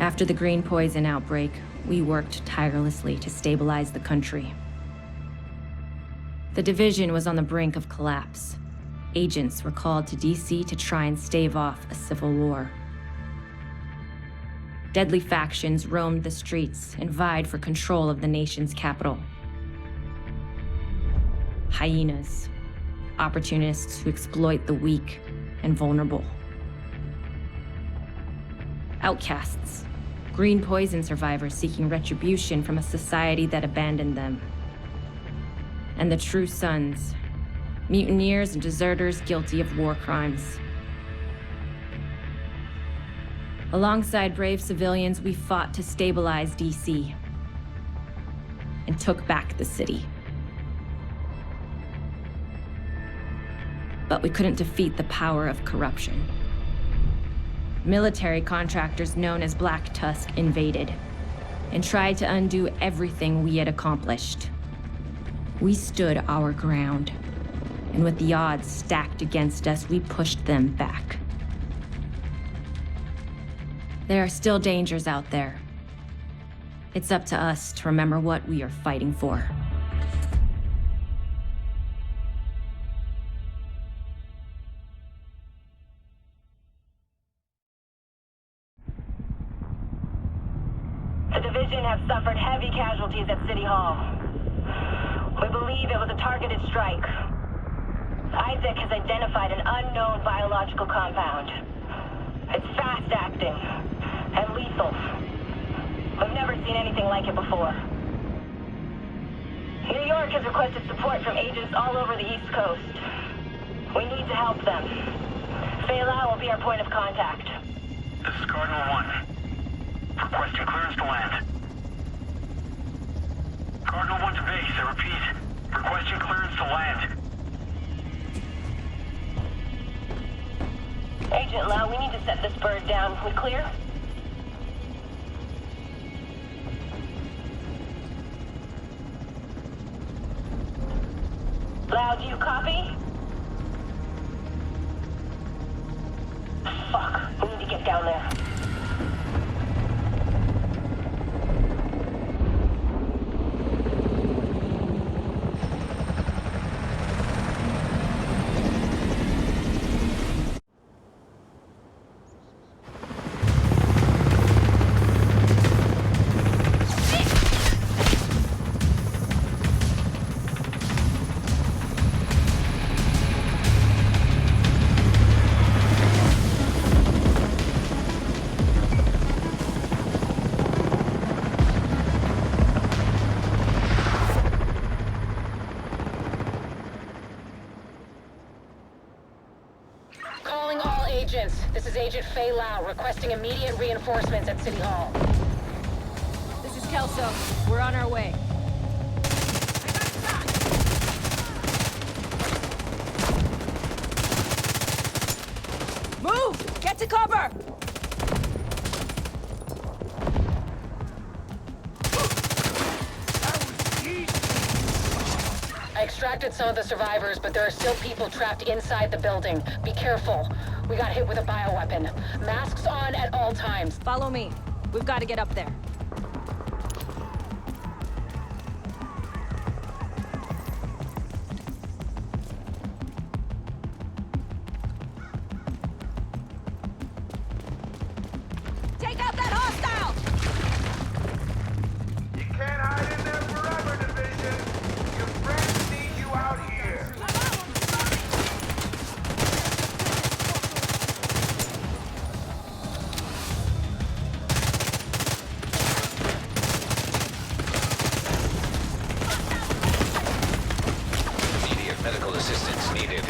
After the green poison outbreak, we worked tirelessly to stabilize the country. The division was on the brink of collapse. Agents were called to DC to try and stave off a civil war. Deadly factions roamed the streets and vied for control of the nation's capital. Hyenas, opportunists who exploit the weak and vulnerable. Outcasts, green poison survivors seeking retribution from a society that abandoned them. And the true sons, mutineers and deserters guilty of war crimes. Alongside brave civilians, we fought to stabilize DC and took back the city. But we couldn't defeat the power of corruption. Military contractors known as Black Tusk invaded and tried to undo everything we had accomplished. We stood our ground, and with the odds stacked against us, we pushed them back. There are still dangers out there. It's up to us to remember what we are fighting for. The division have suffered heavy casualties at City Hall. We believe it was a targeted strike. Isaac has identified an unknown biological compound. It's fast-acting and lethal. We've never seen anything like it before. New York has requested support from agents all over the East Coast. We need to help them. Fela will be our point of contact. This is Cardinal 1. Requesting clearance to land. Cardinal 1 to base, I repeat. Requesting clearance to land. Agent Lau, we need to set this bird down. We clear? Lau, do you copy? Fuck, we need to get down there. This is Agent Fei Lau, requesting immediate reinforcements at City Hall. This is Kelso. We're on our way. Move! Get to cover! I extracted some of the survivors, but there are still people trapped inside the building. Be careful. We got hit with a bioweapon. Masks on at all times. Follow me. We've got to get up there. Take out that hostile! You can't hide in there forever, Division. Your friends need you out here. Immediate medical assistance needed.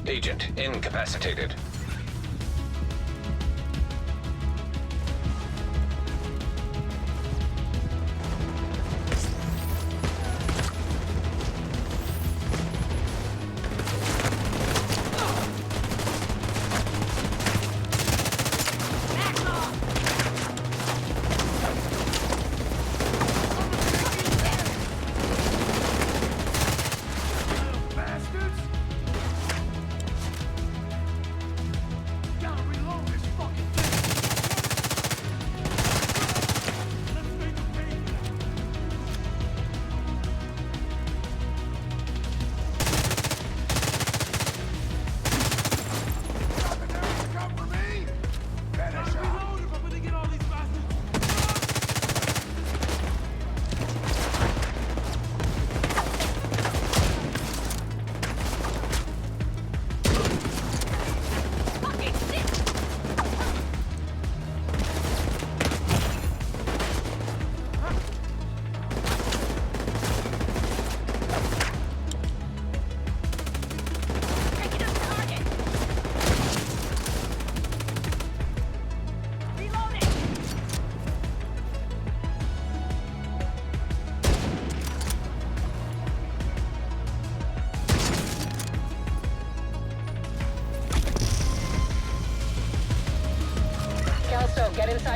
Agent incapacitated.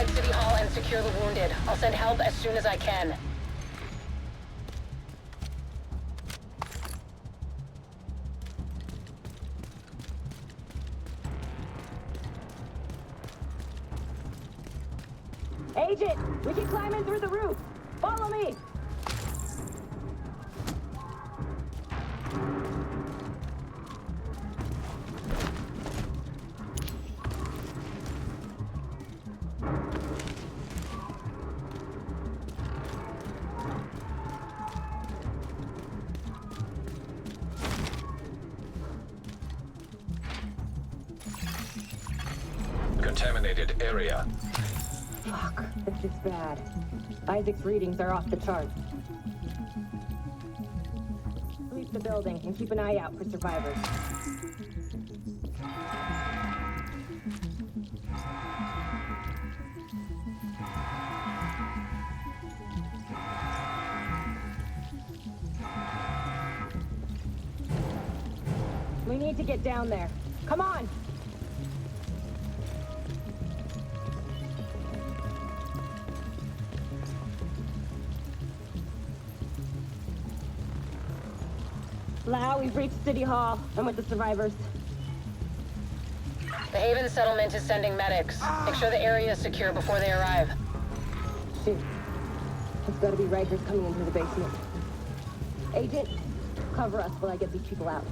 inside City Hall and secure the wounded. I'll send help as soon as I can. Agent, we can climb in through the roof. Follow me. Contaminated area. Fuck, this is bad. Isaac's readings are off the charts. Sweep the building and keep an eye out for survivors. We need to get down there. Come on! Lau, we've reached City Hall. I'm with the survivors. The Haven settlement is sending medics. Make sure the area is secure before they arrive. Shit. It's gotta be Rikers coming in through the basement. Agent, cover us while I get these people out.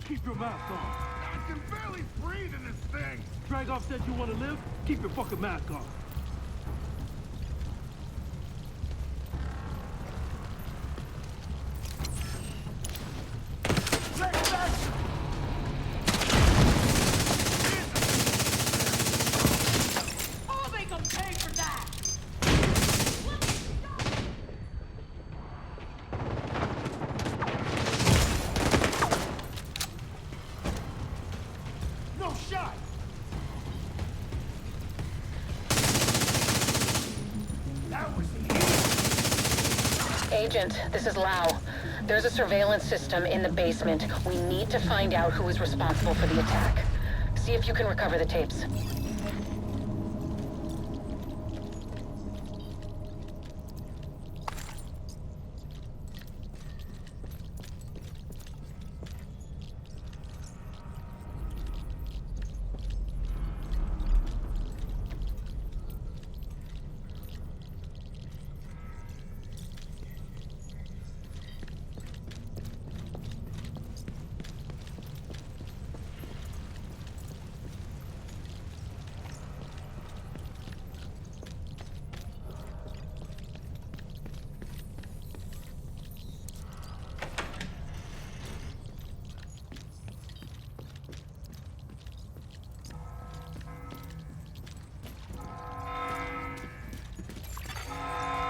Keep your mask on. I can barely breathe in this thing. Dragoff said you want to live? Keep your fucking mask on. Let's back. I'll make them pay for that! No shot. That was easy. Agent, this is Lau. There's a surveillance system in the basement. We need to find out who is responsible for the attack. See if you can recover the tapes.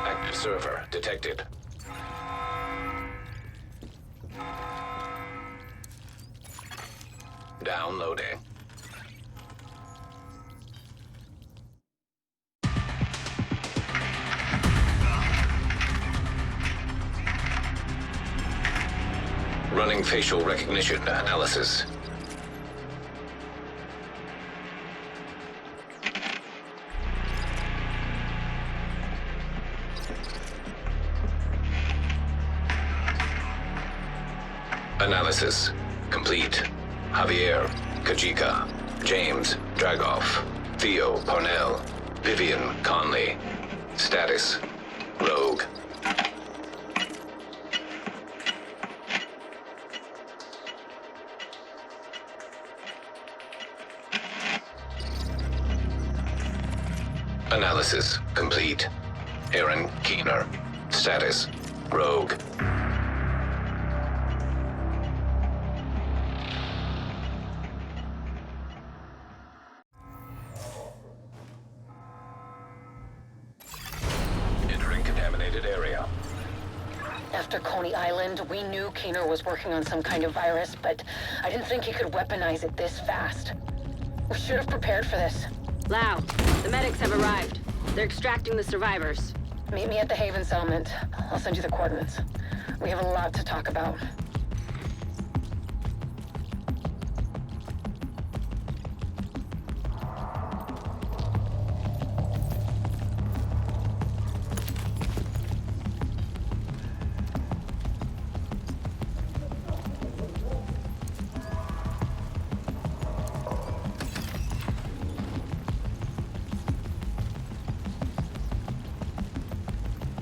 Active server detected. Downloading. Running facial recognition analysis. Analysis complete. Javier, Kajika, James, Dragoff, Theo, Parnell, Vivian, Conley. Status, Rogue. Analysis complete. Aaron Keener. Status, Rogue. affected area. After Coney Island, we knew Keener was working on some kind of virus, but I didn't think he could weaponize it this fast. We should have prepared for this. Lau, the medics have arrived. They're extracting the survivors. Meet me at the Haven settlement. I'll send you the coordinates. We have a lot to talk about.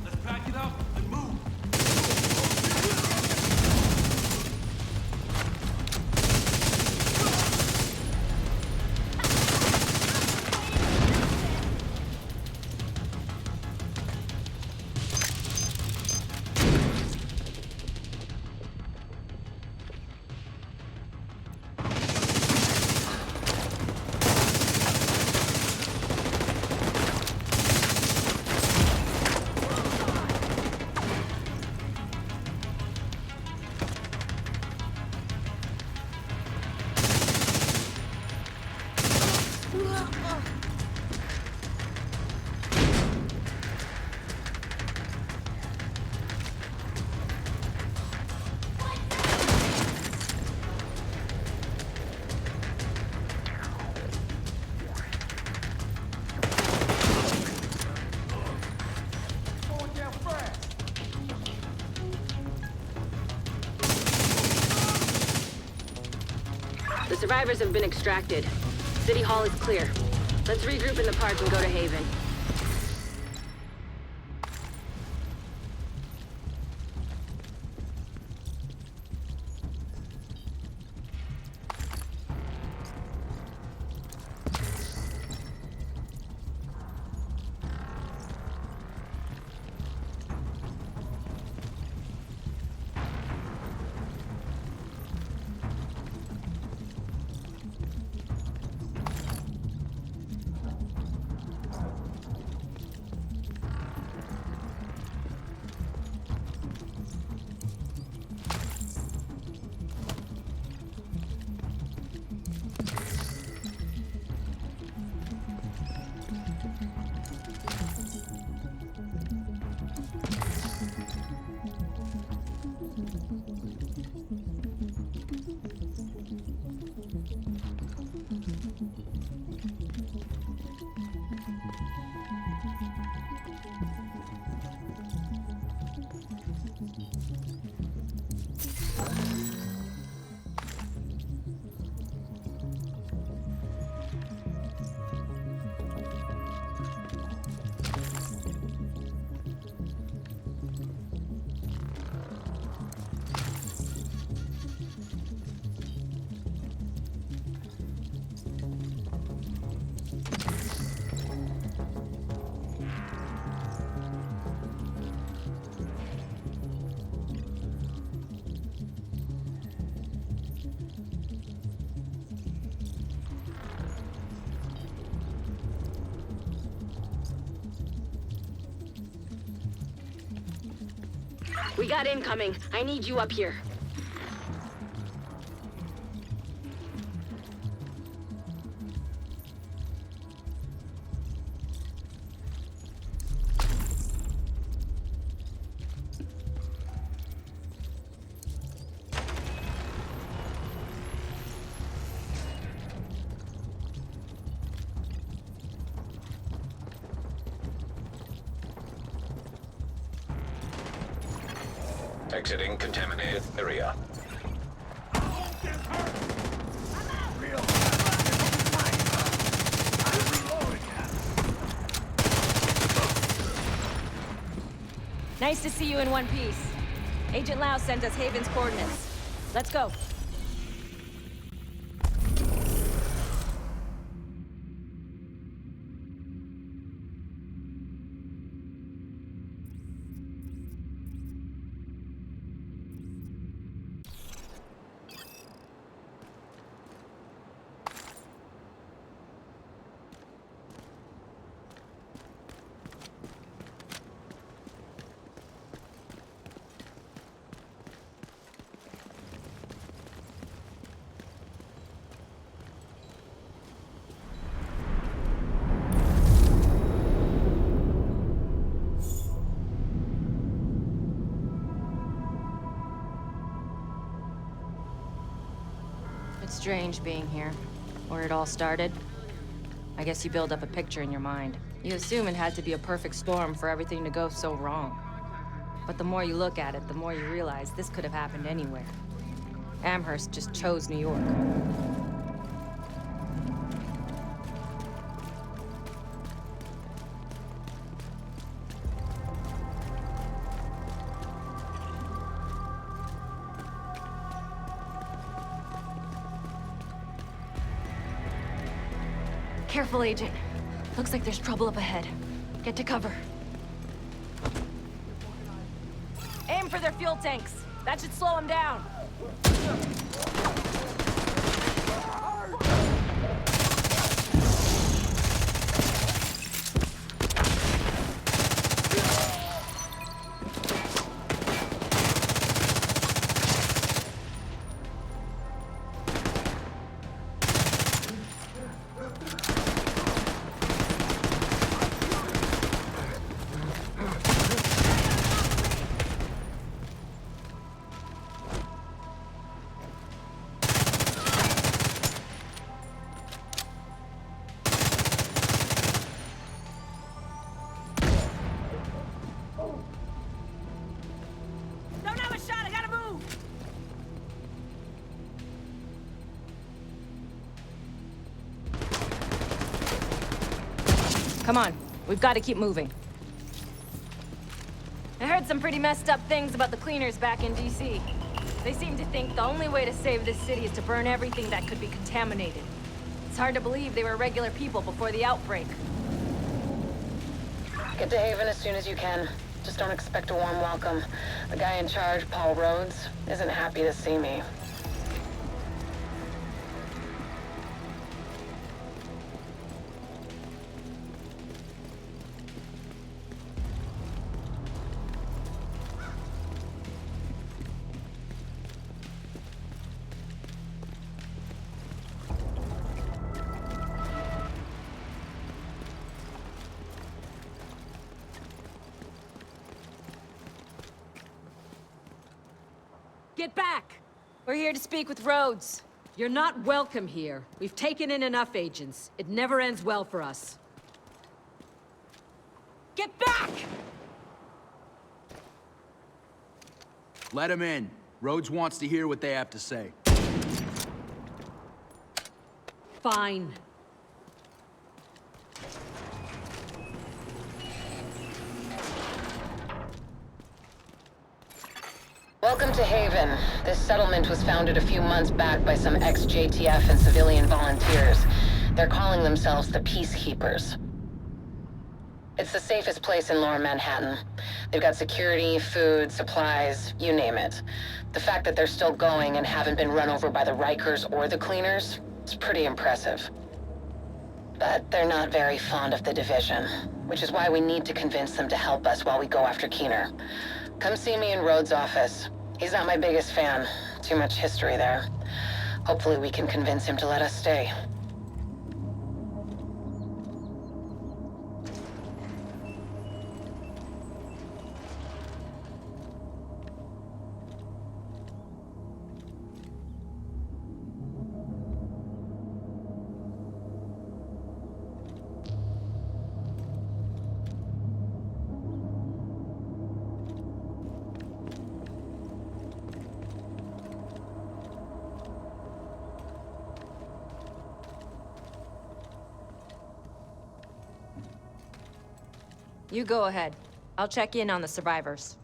Let's pack it up and move. Going down fast. The survivors have been extracted. City Hall is clear. Let's regroup in the park and go to Haven. We got incoming. I need you up here. Exiting contaminated area. Nice to see you in one piece. Agent Lau sent us Haven's coordinates. Let's go. strange being here. Where it all started. I guess you build up a picture in your mind. You assume it had to be a perfect storm for everything to go so wrong. But the more you look at it, the more you realize this could have happened anywhere. Amherst just chose New York. Careful, Agent. Looks like there's trouble up ahead. Get to cover. Aim for their fuel tanks. That should slow them down. Come on, we've got to keep moving. I heard some pretty messed up things about the cleaners back in DC. They seem to think the only way to save this city is to burn everything that could be contaminated. It's hard to believe they were regular people before the outbreak. Get to Haven as soon as you can. Just don't expect a warm welcome. The guy in charge, Paul Rhodes, isn't happy to see me. Get back! We're here to speak with Rhodes. You're not welcome here. We've taken in enough agents. It never ends well for us. Get back! Let him in. Rhodes wants to hear what they have to say. Fine. Welcome to Haven. This settlement was founded a few months back by some ex-JTF and civilian volunteers. They're calling themselves the Peacekeepers. It's the safest place in Lower Manhattan. They've got security, food, supplies, you name it. The fact that they're still going and haven't been run over by the Rikers or the Cleaners, it's pretty impressive. But they're not very fond of the division, which is why we need to convince them to help us while we go after Keener. Come see me in Rhodes' office. He's not my biggest fan. Too much history there. Hopefully we can convince him to let us stay. You go ahead. I'll check in on the survivors.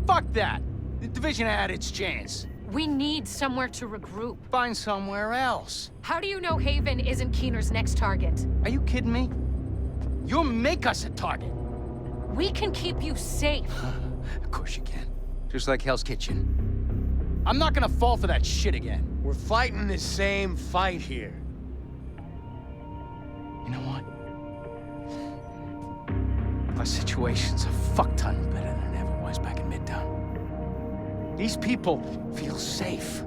Fuck that! The division had its chance. We need somewhere to regroup. Find somewhere else. How do you know Haven isn't Keener's next target? Are you kidding me? You'll make us a target. We can keep you safe. Of course you can. Just like Hell's Kitchen. I'm not gonna fall for that shit again. We're fighting the same fight here. You know what? Our situation's a fuck-ton better than it ever was back in Midtown. These people feel safe.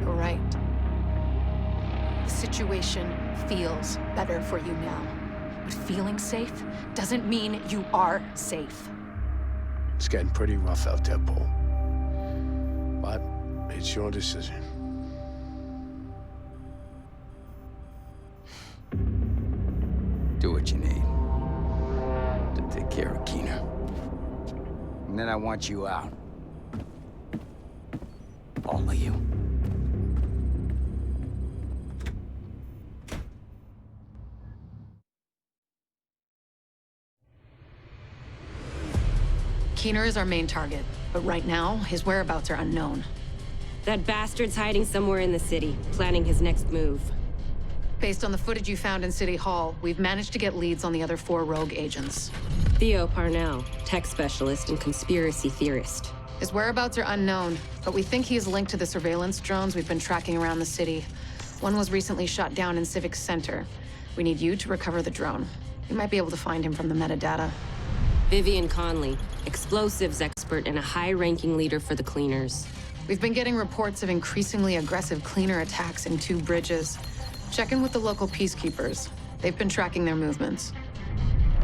You're right. situation feels better for you now. But feeling safe doesn't mean you are safe. It's getting pretty rough out there, Paul. But it's your decision. Do what you need to take care of Keener. And then I want you out. All of you. Keener is our main target, but right now, his whereabouts are unknown. That bastard's hiding somewhere in the city, planning his next move. Based on the footage you found in City Hall, we've managed to get leads on the other 4 rogue agents. Theo Parnell, tech specialist and conspiracy theorist. His whereabouts are unknown, but we think he is linked to the surveillance drones we've been tracking around the city. One was recently shot down in Civic Center. We need you to recover the drone. You might be able to find him from the metadata. Vivian Conley, explosives expert and a high-ranking leader for the Cleaners. We've been getting reports of increasingly aggressive Cleaner attacks in 2 bridges. Check in with the local peacekeepers. They've been tracking their movements.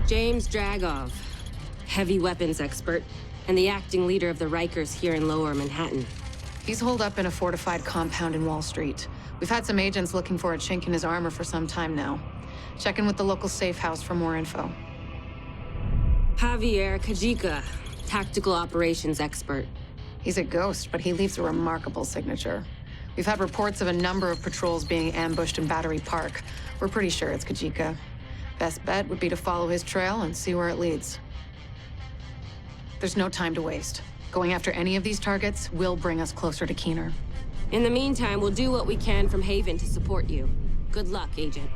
James Dragov, heavy weapons expert, and the acting leader of the Rikers here in Lower Manhattan. He's holed up in a fortified compound in Wall Street. We've had some agents looking for a chink in his armor for some time now. Check in with the local safe house for more info. Javier Kajika, tactical operations expert. He's a ghost, but he leaves a remarkable signature. We've had reports of a number of patrols being ambushed in Battery Park. We're pretty sure it's Kajika. Best bet would be to follow his trail and see where it leads. There's no time to waste. Going after any of these targets will bring us closer to Keener. In the meantime, we'll do what we can from Haven to support you. Good luck, Agent.